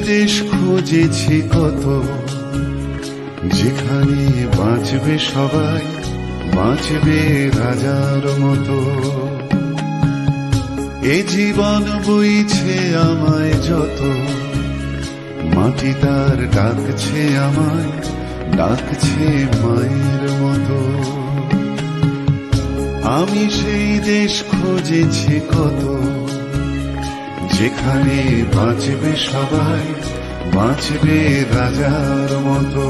দেশ খুঁজেছি কত, যেখানে বাঁচবে সবাই, বাঁচবে রাজার মতো। এ জীবন বইছে আমায় যত, মাটি তার ডাকছে আমায়, ডাকছে মায়ের মতো। আমি সেই দেশ খুঁজেছি কত, যেখানে বাঁচবে সবাই, বাঁচবে রাজার মতো।